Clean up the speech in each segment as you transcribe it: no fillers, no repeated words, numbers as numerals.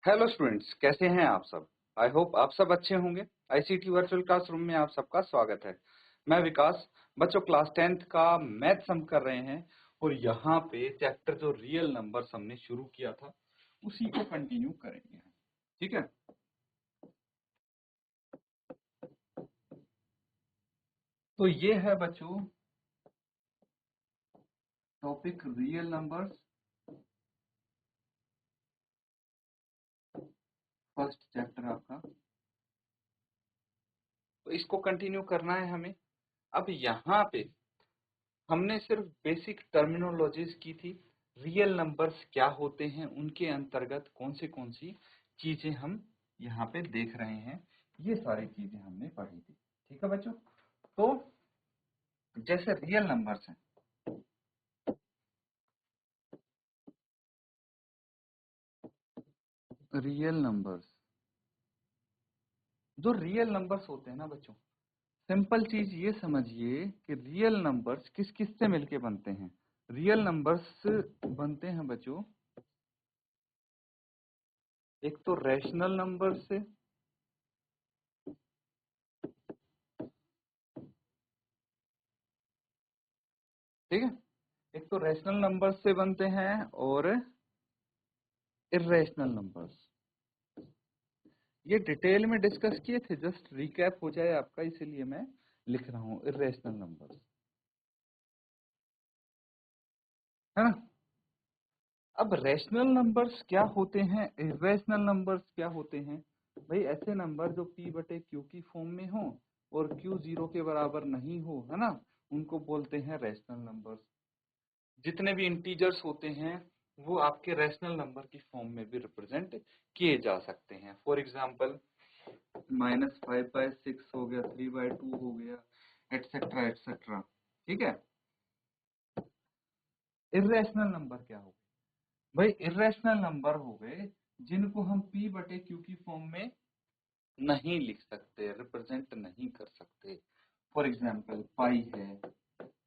Hello students, कैसे हैं आप सब। आई होप आप सब अच्छे होंगे। आईसीटी वर्चुअल क्लासरूम में आप सबका स्वागत है। मैं विकास। बच्चों, क्लास 10th का मैथ्स हम कर रहे हैं और यहाँ पे चैप्टर जो रियल नंबर्स हमने शुरू किया था उसी को कंटिन्यू करेंगे। ठीक है, तो ये है बच्चों topic real numbers, first chapter आपका। तो इसको कंटिन्यू करना है हमें। अब यहाँ पे हमने सिर्फ बेसिक टर्मिनोलॉजीज की थी। रियल नंबर्स क्या होते हैं, उनके अंतर्गत कौन सी चीजें हम यहाँ पे देख रहे हैं, ये सारी चीजें हमने पढ़ी थी। ठीक है बच्चों, तो जैसे रियल नंबर्स हैं, रियल नंबर्स, जो रियल नंबर्स होते हैं ना बच्चों, सिंपल चीज ये समझिए कि रियल नंबर्स किस किस से मिलके बनते हैं। रियल नंबर्स बनते हैं बच्चों एक तो रैशनल नंबर से, ठीक है, एक तो रैशनल नंबर से बनते हैं और इर्रेशनल नंबर्स। ये डिटेल में डिस्कस किए थे, जस्ट रिकैप हो जाए आपका, इसीलिए मैं लिख रहा हूं इर्रेशनल नंबर्स, है ना। अब रैशनल नंबर्स क्या होते हैं, इर्रेशनल नंबर्स क्या होते हैं। भाई ऐसे नंबर जो p बटे q की फॉर्म में हो और q 0 के बराबर नहीं हो, है ना, उनको बोलते हैं रैशनल नंबर्स। जितने भी इंटीजर्स होते हैं वो आपके रैशनल नंबर की फॉर्म में भी रिप्रेजेंट किए जा सकते हैं। फॉर एग्जाम्पल -5/6 हो गया, 3/2 हो गया, एटसेट्रा एटसेट्रा। ठीक है। इर्रेशनल नंबर क्या हो गए भाई, इर्रेशनल नंबर हो गए जिनको हम p बटे q की फॉर्म में नहीं लिख सकते, रिप्रेजेंट नहीं कर सकते। फॉर एग्जाम्पल पाई है,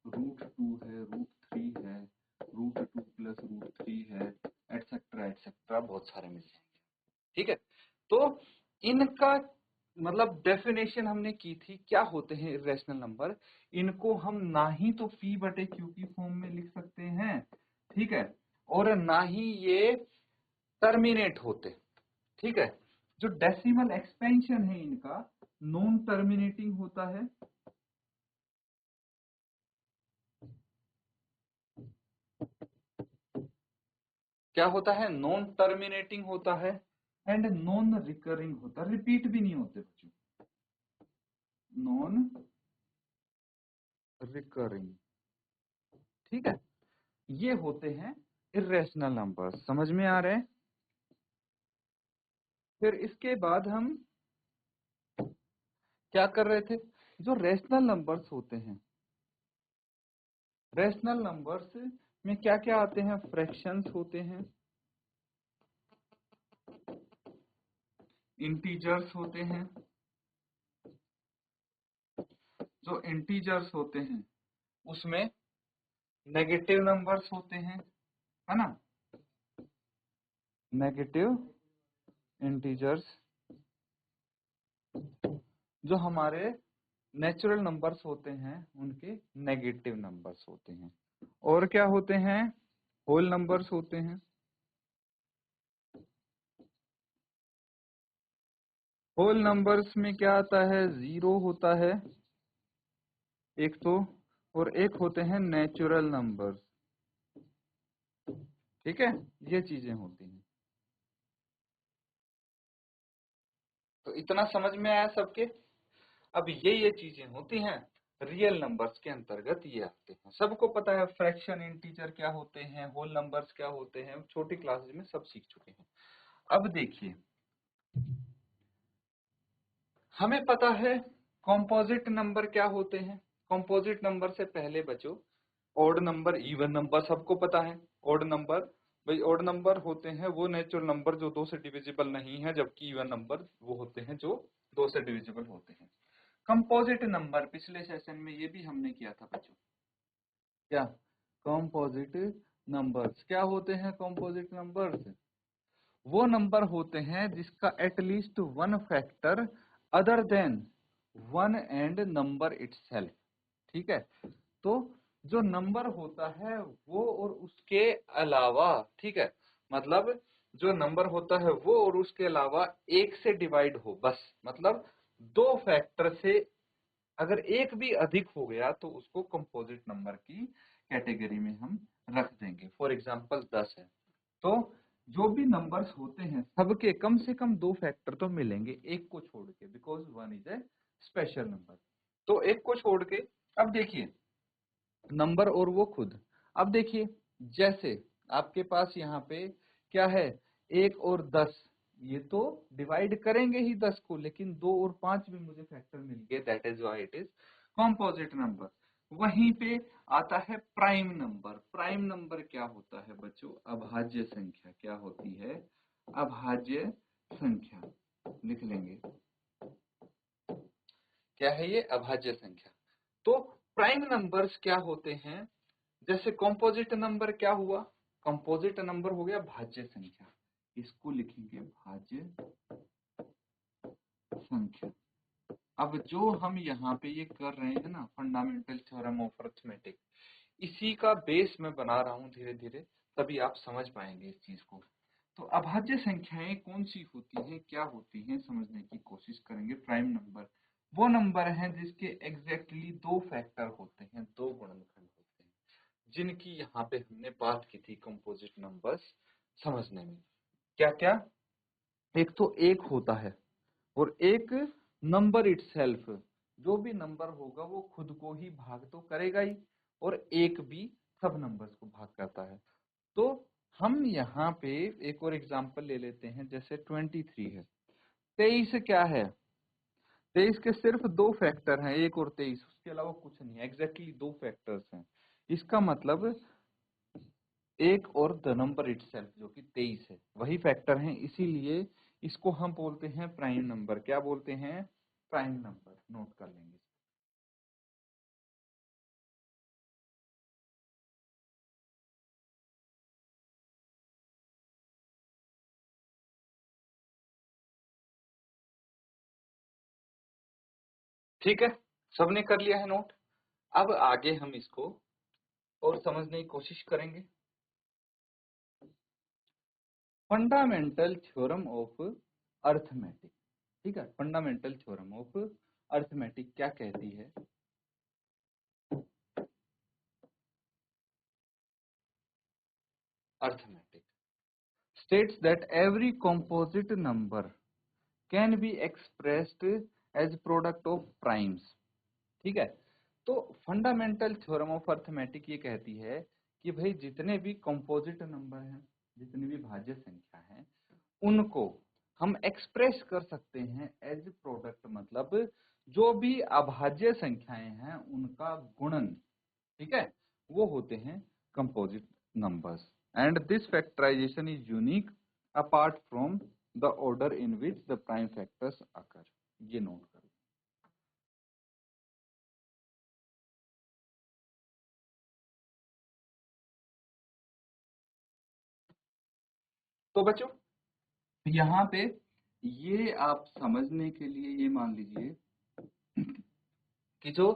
√2 है, √3 है, √2 + √3 है, एटसेट्रा एटसेट्रा, बहुत सारे मिल जाएंगे। ठीक है, तो इनका मतलब डेफिनेशन हमने की थी, क्या होते हैं इर्रेशनल नंबर। इनको हम ना ही तो p बटे q की फॉर्म में लिख सकते हैं, ठीक है, और ना ही ये टर्मिनेट होते। ठीक है, जो डेसिमल एक्सपेंशन है इनका नॉन टर्मिनेटिंग होता है, क्या होता है, नॉन टर्मिनेटिंग होता है, एंड नॉन रिकरिंग होता है, रिपीट भी नहीं होते बच्चों, नॉन रिकरिंग। ठीक है, ये होते हैं इर्रेशनल नंबर्स। समझ में आ रहे हैं। फिर इसके बाद हम क्या कर रहे थे, जो रेशनल नंबर्स होते हैं, रेशनल नंबर्स में क्या क्या आते हैं, फ्रैक्शंस होते हैं, इंटीजर्स होते हैं। जो इंटीजर्स होते हैं उसमें नेगेटिव नंबर्स होते हैं, है ना, नेगेटिव इंटीजर्स। जो हमारे नेचुरल नंबर्स होते हैं उनके नेगेटिव नंबर्स होते हैं। और क्या होते हैं, होल नंबर्स होते हैं। होल नंबर्स में क्या आता है, 0 होता है एक तो, और एक होते हैं नेचुरल नंबर्स। ठीक है, ये चीजें होती हैं। तो इतना समझ में आया सबके। अब ये चीजें होती हैं रियल नंबर्स के अंतर्गत, ये आते हैं। सबको पता है फ्रैक्शन, इंटीजर क्या होते हैं, होल नंबर्स क्या होते हैं, छोटी क्लासेस में सब सीख चुके हैं। अब देखिए, हमें पता है कॉम्पोजिट नंबर क्या होते हैं। कॉम्पोजिट नंबर से पहले बच्चों, ऑड नंबर, इवन नंबर सबको पता है। ऑड नंबर, भाई ऑड नंबर होते हैं वो नेचुरल नंबर जो 2 से डिविजिबल नहीं है, जबकि इवन नंबर वो होते हैं जो 2 से डिविजिबल होते हैं। कंपोजिट नंबर, पिछले सेशन में ये भी हमने किया था बच्चों, क्या कंपोजिट नंबर्स क्या होते हैं। कंपोजिट नंबर्स वो नंबर होते हैं जिसका at least one factor other than 1 and number itself. ठीक है, तो जो नंबर होता है वो और उसके अलावा, ठीक है, मतलब जो नंबर होता है वो और उसके अलावा एक से डिवाइड हो, बस मतलब दो फैक्टर से अगर एक भी अधिक हो गया तो उसको कंपोजिट नंबर की कैटेगरी में हम रख देंगे। फॉर एग्जांपल 10 है, तो जो भी नंबर्स होते हैं सबके कम से कम दो फैक्टर तो मिलेंगे एक को छोड़ के, because one is a special number. तो एक को छोड़ के, अब देखिए नंबर और वो खुद, अब देखिए जैसे आपके पास यहाँ पे क्या है, 1 और 10, ये तो डिवाइड करेंगे ही 10 को, लेकिन 2 और 5 भी मुझे फैक्टर मिल गए, that is why it is composite number. वहीं पे आता है प्राइम नंबर। प्राइम नंबर क्या होता है बच्चों? अभाज्य संख्या। क्या होती है? अभाज्य संख्या। लिख लेंगे, क्या है ये? अभाज्य संख्या। तो प्राइम नंबर्स क्या होते हैं? जैसे कंपोजिट नंबर क्या हुआ? कंपोजिट नंबर हो गया भाज्य संख्या, इसको लिखेंगे भाज्य संख्या। अब जो हम यहाँ पे ये कर रहे हैं ना, फंडामेंटल थ्योरम ऑफ अरिथमेटिक, इसी का बेस मैं बना रहा हूँ धीरे धीरे, तभी आप समझ पाएंगे इस चीज को। तो अभाज्य संख्याएं कौन सी होती हैं, क्या होती हैं, समझने की कोशिश करेंगे। प्राइम नंबर वो नंबर हैं जिसके एग्जैक्टली दो फैक्टर होते हैं, दो गुणनखंड होते हैं, जिनकी यहाँ पे हमने बात की थी कंपोजिट नंबर्स समझने में। क्या क्या? एक तो एक होता है, और एक नंबर इटसेल्फ। जो भी नंबर होगा वो खुद को ही भाग तो करेगा ही, और एक भी सब नंबर्स को भाग करता है। तो हम यहाँ पे एक और एग्जांपल ले लेते हैं, जैसे 23 है। 23 क्या है? 23 के सिर्फ दो फैक्टर हैं, 1 और 23, उसके अलावा कुछ नहीं है, एग्जैक्टली दो फैक्टर्स हैं। इसका मतलब एक और द नंबर इटसेल्फ जो कि 23 है, वही फैक्टर हैं, इसीलिए इसको हम बोलते हैं प्राइम नंबर। क्या बोलते हैं? Prime number. नोट कर लेंगे। ठीक है, सबने कर लिया है नोट? अब आगे हम इसको और समझने की कोशिश करेंगे। Fundamental theorem of arithmetic. ठीक है, फंडामेंटल थ्योरम ऑफ अरिथमेटिक क्या कहती है? Arithmetic states that every composite number can be expressed as product of primes। ठीक है, तो फंडामेंटल थ्योरम ऑफ अरिथमेटिक ये कहती है कि भाई जितने भी कंपोजिट नंबर हैं, जितनी भी भाज्य संख्या हैं, उनको हम एक्सप्रेस कर सकते हैं एज प्रोडक्ट, मतलब जो भी अभाज्य संख्याएं हैं उनका गुणन, ठीक है, वो होते हैं composite numbers. And this factorisation is unique apart from the order in which the prime factors occur. ये नोट करो। तो बच्चों यहाँ पे ये आप समझने के लिए ये मान लीजिए कि जो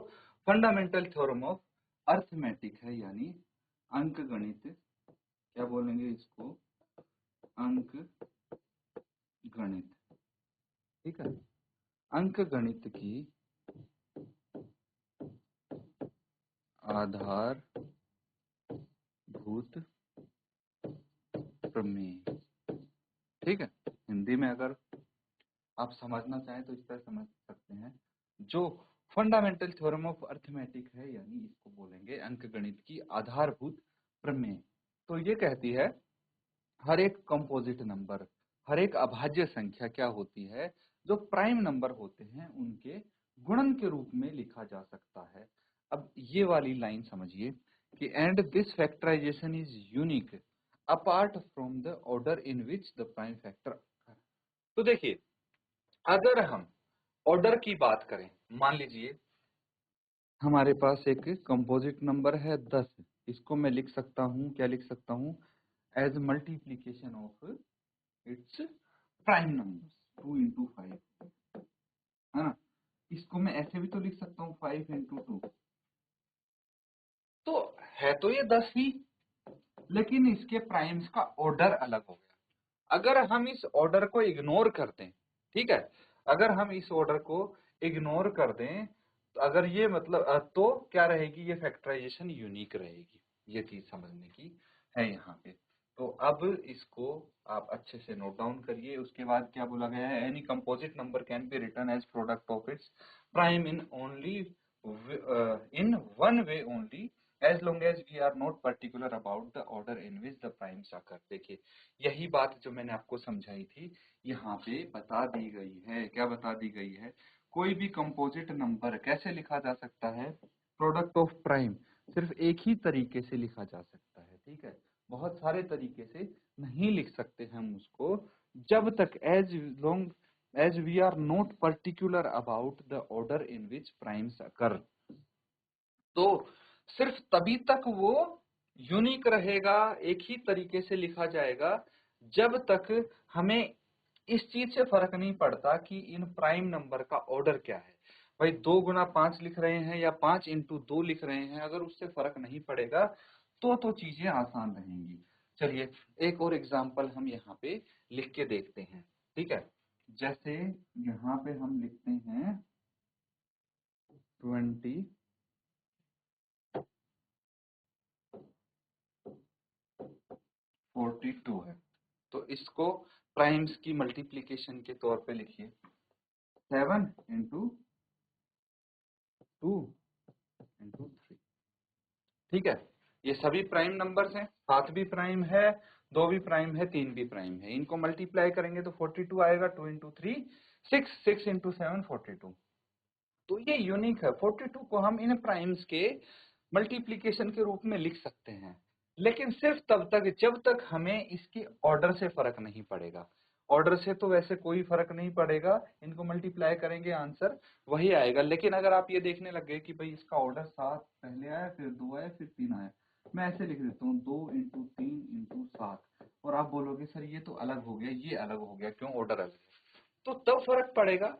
फंडामेंटल थ्योरम ऑफ अरिथमेटिक है, यानी अंक गणित, क्या बोलेंगे इसको? अंक गणित। ठीक है, अंक गणित की आधारभूत प्रमेय। ठीक है, हिंदी में अगर आप समझना चाहें तो इस तरह समझ सकते हैं। जो फंडामेंटल थ्योरम ऑफ अरिथमेटिक है, यानी इसको बोलेंगे अंक गणित की आधारभूत प्रमेय। तो ये कहती है हर एक कंपोजिट नंबर, हर एक अभाज्य संख्या क्या होती है, जो प्राइम नंबर होते हैं उनके गुणन के रूप में लिखा जा सकता है। अब ये वाली लाइन समझिए कि and this factorisation is unique apart from the order in which the prime factor. तो देखिए, अगर हम ऑर्डर की बात करें, मान लीजिए हमारे पास एक कंपोजिट नंबर है 10, इसको मैं लिख सकता हूँ, क्या लिख सकता हूँ? As multiplication of its prime number 2 into 5, है ना। इसको मैं ऐसे भी तो लिख सकता हूँ 5 into 2, तो है तो ये 10 ही, लेकिन इसके प्राइम्स का ऑर्डर अलग हो गया। अगर हम इस ऑर्डर को इग्नोर कर दें, ठीक है, अगर हम इस ऑर्डर को इग्नोर कर दें, तो अगर ये मतलब तो क्या रहेगी, ये फैक्टराइजेशन यूनिक रहेगी। ये चीज समझने की है यहाँ पे। तो अब इसको आप अच्छे से नोट डाउन करिए। उसके बाद क्या बोला गया है, any composite number can be written as product of its prime in only in one way only as long as we are not particular about the order in which the primes occur। देखिए यही बात जो मैंने आपको समझाई थी यहाँ पे बता दी गई है। क्या बता दी गई है, कोई भी कंपोजिट नंबर कैसे लिखा जा सकता है, प्रोडक्ट ऑफ प्राइम सिर्फ एक ही तरीके से लिखा जा सकता है, ठीक है, बहुत सारे तरीके से नहीं लिख सकते हम उसको, जब तक as we are not particular about the order in which primes occur। तो सिर्फ तभी तक वो यूनिक रहेगा, एक ही तरीके से लिखा जाएगा, जब तक हमें इस चीज से फर्क नहीं पड़ता कि इन प्राइम नंबर का ऑर्डर क्या है। भाई 2 गुना 5 लिख रहे हैं या 5 into 2 लिख रहे हैं, अगर उससे फर्क नहीं पड़ेगा तो चीजें आसान रहेंगी। चलिए एक और एग्जांपल हम यहाँ पे लिख के देखते हैं, ठीक है। जैसे यहाँ पे हम लिखते हैं 20 42 है, तो इसको प्राइम्स की मल्टीप्लिकेशन के तौर पे लिखिए 7 into 2 into 3, ठीक है। ये सभी प्राइम नंबर्स हैं, 7 भी प्राइम है, 2 भी प्राइम है, 3 भी प्राइम है। इनको मल्टीप्लाई करेंगे तो 42 आएगा, 2 into 3 6, 6 into 7 42। तो ये यूनिक है, 42 को हम इन प्राइम्स के मल्टीप्लिकेशन के रूप में लिख सकते हैं, लेकिन सिर्फ तब तक जब तक हमें इसके ऑर्डर से फर्क नहीं पड़ेगा। ऑर्डर से तो वैसे कोई फर्क नहीं पड़ेगा, इनको मल्टीप्लाई करेंगे आंसर वही आएगा। लेकिन अगर आप ये देखने लग गए कि भाई इसका ऑर्डर 7 पहले आया, फिर 2 आया, फिर 3 आया, मैं ऐसे लिख देता हूँ 2 into 3 into 7, और आप बोलोगे सर ये तो अलग हो गया, ये अलग हो गया, क्यों, ऑर्डर अलग है, तो तब फर्क पड़ेगा,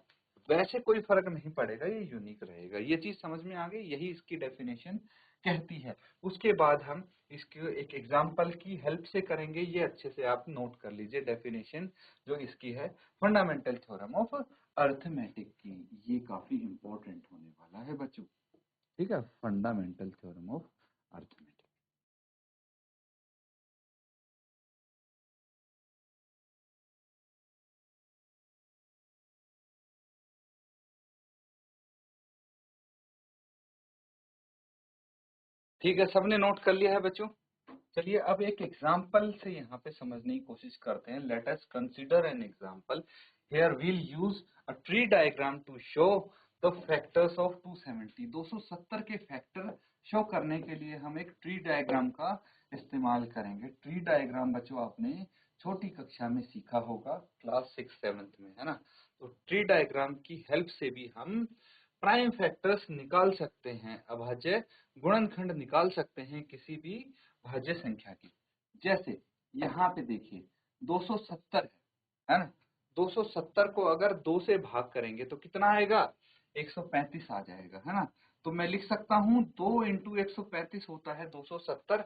वैसे कोई फर्क नहीं पड़ेगा, ये यूनिक रहेगा। ये चीज समझ में आ गई, यही इसकी डेफिनेशन कहती है। उसके बाद हम इसके एक एग्जांपल की हेल्प से करेंगे, ये अच्छे से आप नोट कर लीजिए डेफिनेशन जो इसकी है, फंडामेंटल थ्योरम ऑफ अर्थमेटिक की। ये काफी इंपॉर्टेंट होने वाला है बच्चों, ठीक है, फंडामेंटल थ्योरम ऑफ अर्थमेटिक। ठीक है, सबने नोट कर लिया है बच्चों। चलिए अब एक एग्जाम्पल से यहाँ पे समझने की कोशिश करते हैं। Let us consider an example. Here we'll use a tree diagram to show the factors of 270। 270 के फैक्टर शो करने के लिए हम एक ट्री डायग्राम का इस्तेमाल करेंगे। ट्री डायग्राम बच्चों आपने छोटी कक्षा में सीखा होगा, क्लास 6-7 में, है ना। तो ट्री डायग्राम की हेल्प से भी हम प्राइम फैक्टर्स निकाल सकते हैं, अभाज्य गुणनखंड निकाल सकते हैं किसी भी भाज्य संख्या की। जैसे यहाँ पे देखिए 270 है ना, 270 को अगर 2 से भाग करेंगे तो कितना आएगा, 135 आ जाएगा, है ना। तो मैं लिख सकता हूँ 2 into 135 होता है 270।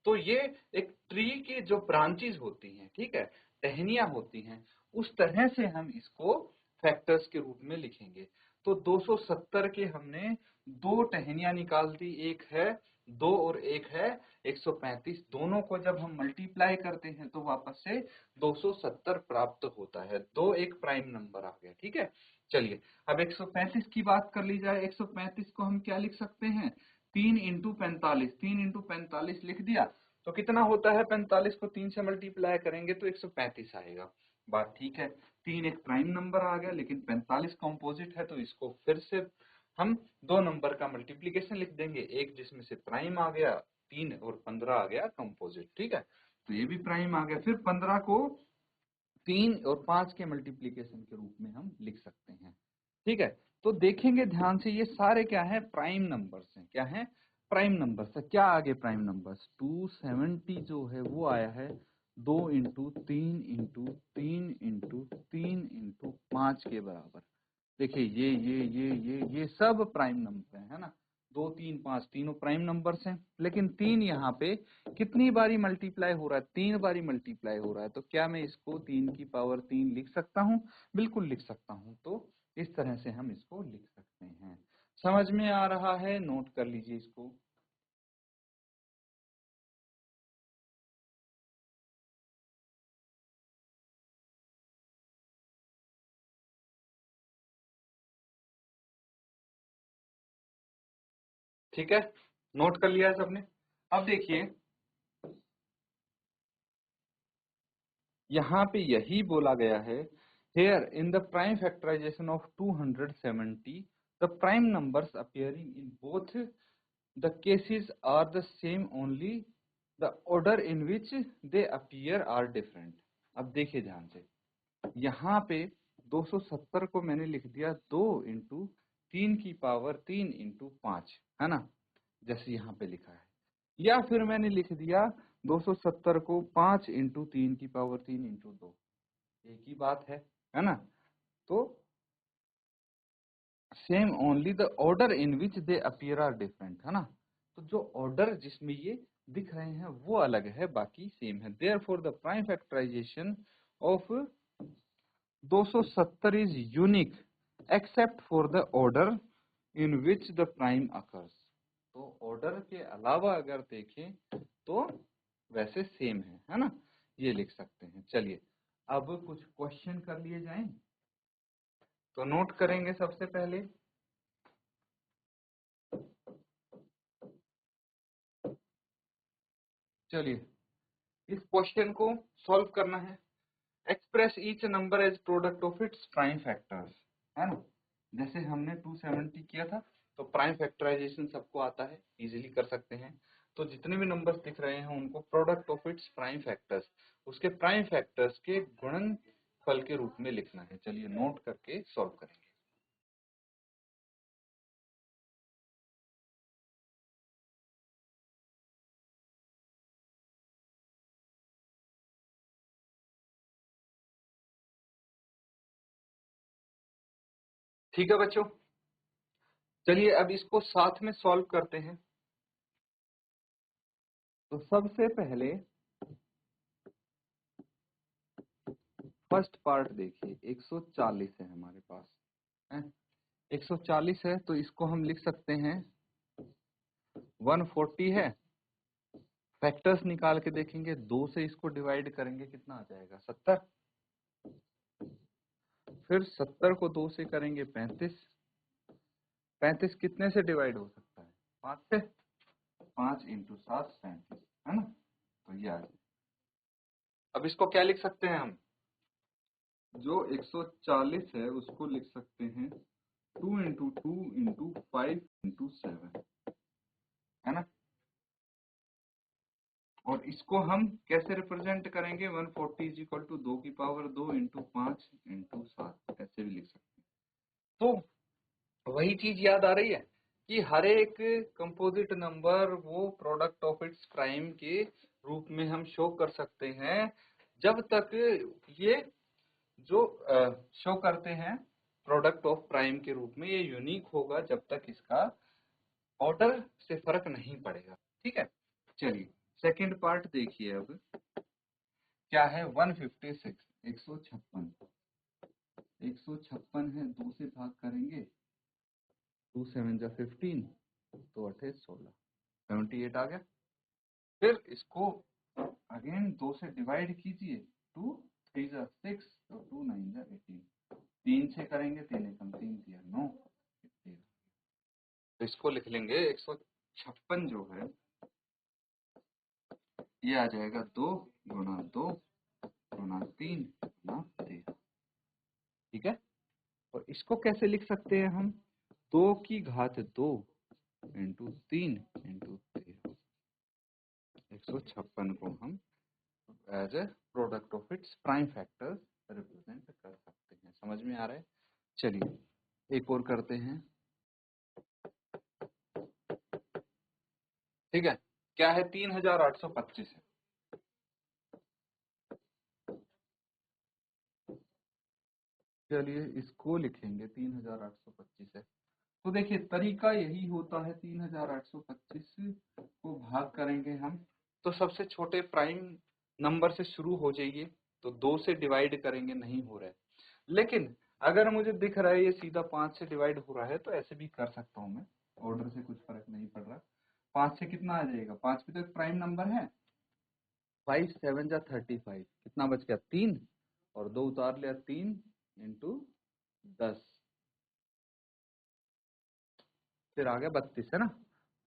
तो ये एक ट्री की जो ब्रांचेस होती हैं, ठीक है, टहनियां होती हैं, उस तरह से हम इसको फैक्टर्स के रूप में लिखेंगे। तो 270 के हमने 2 टहनियां निकाल दी, एक है 2 और एक है 135। दोनों को जब हम मल्टीप्लाई करते हैं तो वापस से 270 प्राप्त होता है। 2 एक प्राइम नंबर आ गया, ठीक है। चलिए अब 135 की बात कर ली जाए। 135 को हम क्या लिख सकते हैं, 3 into 45। 3 into 45 लिख दिया तो कितना होता है, 45 को 3 से मल्टीप्लाई करेंगे तो 135 आएगा। बात ठीक है, 3 एक प्राइम नंबर आ गया, लेकिन 45 कॉम्पोजिट है, तो इसको फिर से हम 2 नंबर का मल्टीप्लीकेशन लिख देंगे, एक जिसमें से प्राइम आ गया 3 और 15 आ गया कंपोजिट, ठीक है। तो ये भी प्राइम आ गया। फिर 15 को 3 और 5 के मल्टीप्लीकेशन के रूप में हम लिख सकते हैं, ठीक है। तो देखेंगे ध्यान से, ये सारे क्या है, प्राइम नंबर्स हैं। क्या है, प्राइम नंबर्स है। क्या आगे प्राइम नंबर्स, 270 जो है वो आया है 2 इंटू 3 इंटू 3 इंटू 3 इंटू 5 के बराबर। देखिए ये सब प्राइम नंबर है ना, 2 3 5 तीनों प्राइम नंबर्स हैं, लेकिन 3 यहाँ पे कितनी बारी मल्टीप्लाई हो रहा है, 3 बारी मल्टीप्लाई हो रहा है। तो क्या मैं इसको 3 की पावर 3 लिख सकता हूँ? बिल्कुल लिख सकता हूँ। तो इस तरह से हम इसको लिख सकते हैं। समझ में आ रहा है? नोट कर लीजिए इसको। ठीक है, नोट कर लिया है सबने। अब देखिए यहाँ पे यही बोला गया है, here in the prime factorization of 270 the prime numbers appearing in both the cases are the same, only the order in which they appear are different। अब देखिए ध्यान से, यहाँ पे 270 को मैंने लिख दिया 2 इंटू 3 की पावर 3 इंटू 5, है ना, जैसे यहाँ पे लिखा है। या फिर मैंने लिख दिया 270 को 5 इंटू 3 की पावर 3 इंटू 2, एक ही बात है ना। तो same, only the order in which they appear are different, है ना। तो जो ऑर्डर जिसमें ये दिख रहे हैं वो अलग है, बाकी सेम है। Therefore the prime factorization of 270 is unique except for the order in which the prime occurs. तो ऑर्डर के अलावा अगर देखें तो वैसे सेम है ना, ये लिख सकते हैं। चलिए अब कुछ क्वेश्चन कर लिए जाएं। तो नोट करेंगे सबसे पहले, चलिए इस क्वेश्चन को सॉल्व करना है। Express each number as product of its prime factors, है ना। जैसे हमने 270 किया था, तो प्राइम फैक्टराइजेशन सबको आता है, इजीली कर सकते हैं। तो जितने भी नंबर्स दिख रहे हैं उनको product of its prime factors, उसके प्राइम फैक्टर्स के गुणनफल के रूप में लिखना है। चलिए नोट करके सॉल्व करेंगे। ठीक है बच्चों, चलिए अब इसको साथ में सॉल्व करते हैं। तो सबसे पहले फर्स्ट पार्ट देखिए, 140 है हमारे पास, है 140 है, तो इसको हम लिख सकते हैं 140 है। फैक्टर्स निकाल के देखेंगे, 2 से इसको डिवाइड करेंगे, कितना आ जाएगा 70। फिर 70 को 2 से करेंगे 35। 35 कितने से डिवाइड हो सकता है? 5 से। 5 इंटू 7 35, है ना। तो ये आ जाए। अब इसको क्या लिख सकते हैं हम? जो 140 है उसको लिख सकते हैं 2 इंटू 2 इंटू 5 इंटू 7, है ना। और इसको हम कैसे रिप्रेजेंट करेंगे? 140 इज इक्वल टू 2 की पावर 2 इंटू 5 इंटू 7, ऐसे भी लिख सकते हैं। तो वही चीज याद आ रही है कि हर एक कंपोजिट नंबर वो प्रोडक्ट ऑफ इट्स प्राइम के रूप में हम शो कर सकते हैं, जब तक ये जो शो करते हैं प्रोडक्ट ऑफ प्राइम के रूप में, ये यूनिक होगा जब तक इसका ऑर्डर से फर्क नहीं पड़ेगा। ठीक है, चलिए सेकंड पार्ट देखिए। अब क्या है? 156, 156, 156 है, 2 से भाग करेंगे, 2 7 जा 15, तो 28 16, 78 आ गया। फिर इसको अगेन 2 से डिवाइड कीजिए, 2 3 जा 6, तो 2 9 जा 18। 3 से करेंगे, 3 एकम 3 दिया 9, 18। तो इसको लिख लेंगे 156 जो है ये आ जाएगा 2 गुणा 2 गुणा 3 गुणा 13। ठीक है, और इसको कैसे लिख सकते हैं हम? 2 की घात 2 इंटू 3 इंटू 13। 156 को हम as a product of its prime factors represent कर सकते हैं। समझ में आ रहा है? चलिए एक और करते हैं। ठीक है, क्या है? 3825 है। चलिए इसको लिखेंगे 3825 है। तो देखिए तरीका यही होता है, 3825 को भाग करेंगे हम, तो सबसे छोटे प्राइम नंबर से शुरू हो जाइए, तो 2 से डिवाइड करेंगे, नहीं हो रहा है। लेकिन अगर मुझे दिख रहा है ये सीधा 5 से डिवाइड हो रहा है, तो ऐसे भी कर सकता हूँ मैं, ऑर्डर से कुछ फर्क नहीं पड़ रहा। 5 से कितना आ जाएगा, 5 भी तो एक प्राइम नंबर है। 5 7 जा 35, कितना बच गया 3, और 2 उतार लिया, 3 इंटू 10, फिर आ गया 32 है ना।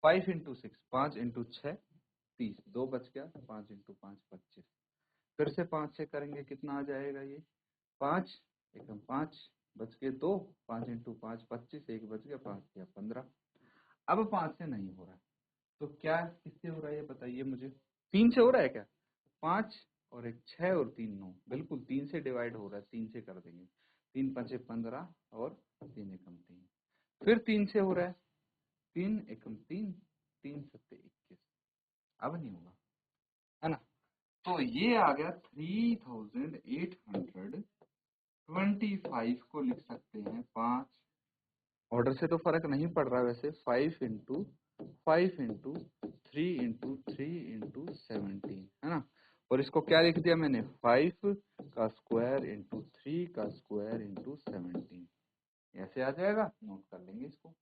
5 इंटू 6, 5 इंटू 6 30, 2 बच गया, 5 इंटू 5 25। फिर से 5 से करेंगे, कितना आ जाएगा ये 5 एकदम 5 बच के 2, 5 इंटू 5 25, एक बच गया, 5 या 15। अब 5 से नहीं हो रहा है, तो क्या किससे हो रहा है ये बताइए मुझे, 3 से हो रहा है क्या, 5 और एक 6 और 3 9, बिल्कुल 3 से डिवाइड हो रहा है, 3 से कर देंगे, 3 5 15 और 3 एकम 3। फिर 3 से हो रहा है, 3 एकम 3, 3 सत्ते 21, अब नहीं होगा है ना। तो ये आ गया 3825 को लिख सकते हैं 5, ऑर्डर से तो फर्क नहीं पड़ रहा वैसे, 5 इंटू 5 इंटू 3 इंटू 3 इंटू 17 है ना। और इसको क्या लिख दिया मैंने, 5 का स्क्वायर इंटू 3 का स्क्वायर इंटू 17, ऐसे आ जाएगा, नोट कर लेंगे इसको।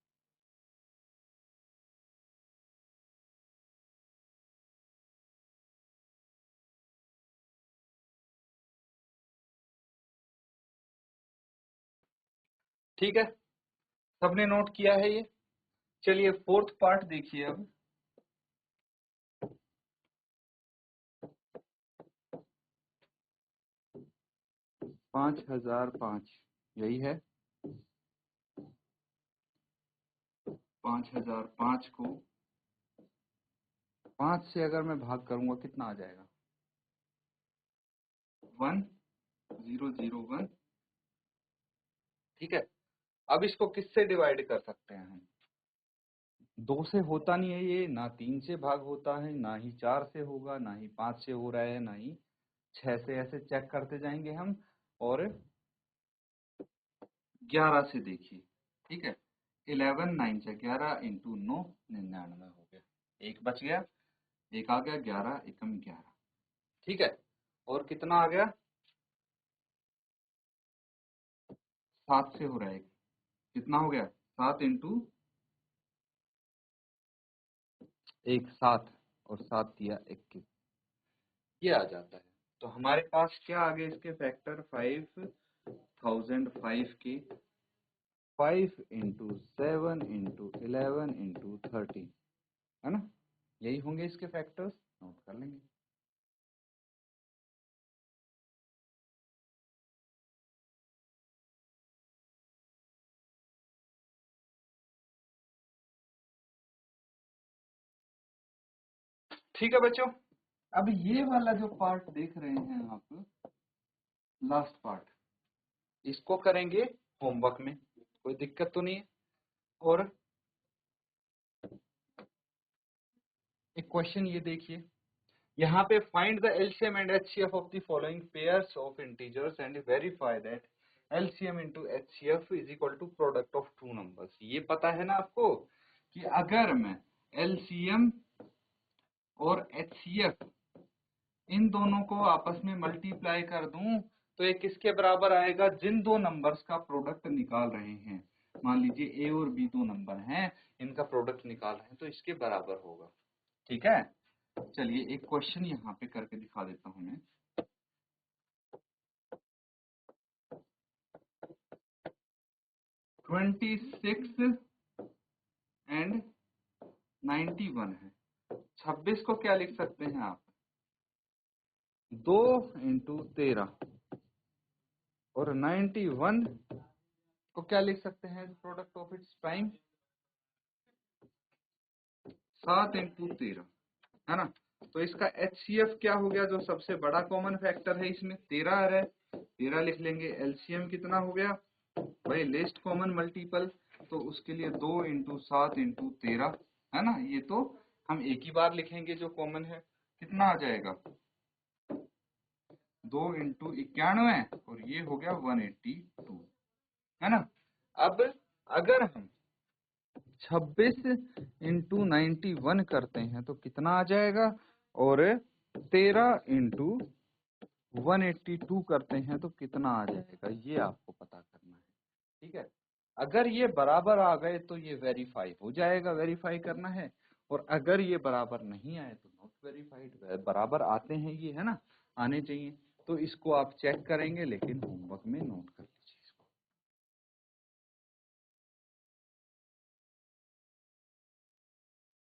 ठीक है, सबने नोट किया है ये। चलिए फोर्थ पार्ट देखिए अब। 5005 यही है। 5005 को 5 से अगर मैं भाग करूंगा कितना आ जाएगा, 1001। ठीक है, अब इसको किससे डिवाइड कर सकते हैं हम, 2 से होता नहीं है ये, ना 3 से भाग होता है, ना ही 4 से होगा, ना ही 5 से हो रहा है, ना ही 6 से, ऐसे चेक करते जाएंगे हम। और 11 से देखिए, ठीक है, 11 9 से 11 इंटू 9 99 हो गया, एक बच गया, एक आ गया, 11 एकम 11। ठीक है, और कितना आ गया, 7 से हो रहा है, कितना हो गया, 7 इंटू 1 7, और 7 दिया 21, ये आ जाता है। तो हमारे पास क्या आ गए इसके फैक्टर, 5005 के 5 इंटू 7 इंटू 11 इंटू 13 है ना, यही होंगे इसके फैक्टर्स, नोट कर लेंगे। ठीक है बच्चों, अब ये वाला जो पार्ट देख रहे हैं आप, लास्ट पार्ट, इसको करेंगे होमवर्क में, कोई दिक्कत तो नहीं है। और एक क्वेश्चन ये देखिए, यहाँ पे find the LCM and HCF of the following pairs of integers and verify that LCM into HCF is equal to product of two numbers. ये पता है ना आपको कि अगर मैं एलसीएम और एचसीएफ इन दोनों को आपस में मल्टीप्लाई कर दूं, तो ये किसके बराबर आएगा, जिन दो नंबर्स का प्रोडक्ट निकाल रहे हैं, मान लीजिए ए और बी दो नंबर हैं, इनका प्रोडक्ट निकाल रहे हैं, तो इसके बराबर होगा। ठीक है, चलिए एक क्वेश्चन यहाँ पे करके दिखा देता हूँ मैं। 26 एंड 91 है, 26 को क्या लिख सकते हैं आप, 2 इंटू 13, और 91 को क्या लिख सकते हैं, product of its prime, 7 into 13 है ना। तो इसका एचसीएफ क्या हो गया, जो सबसे बड़ा कॉमन फैक्टर है इसमें 13 है, 13 लिख लेंगे। एलसीएम कितना हो गया भाई, लेस्ट कॉमन मल्टीपल, तो उसके लिए 2 इंटू 7 इंटू 13 है ना। ये तो हम एक ही बार लिखेंगे जो कॉमन है, कितना आ जाएगा 2 इंटू 91 और ये हो गया 182, है ना। अब अगर हम 26 इंटू 91 करते हैं तो कितना आ जाएगा, और 13 इंटू 182 करते हैं तो कितना आ जाएगा, ये आपको पता करना है। ठीक है, अगर ये बराबर आ गए तो ये वेरीफाई हो जाएगा, वेरीफाई करना है, और अगर ये बराबर नहीं आए तो नॉट वेरीफाइड। बराबर आते हैं ये, है ना, आने चाहिए, तो इसको आप चेक करेंगे, लेकिन होमवर्क में नोट कर लीजिए इसको।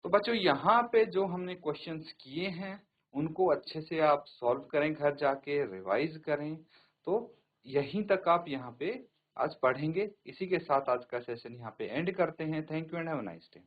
तो बच्चों यहाँ पे जो हमने क्वेश्चंस किए हैं उनको अच्छे से आप सॉल्व करें, घर जाके रिवाइज करें। तो यहीं तक आप यहाँ पे आज पढ़ेंगे। इसी के साथ आज का सेशन यहाँ पे एंड करते हैं। Thank you and have a nice day.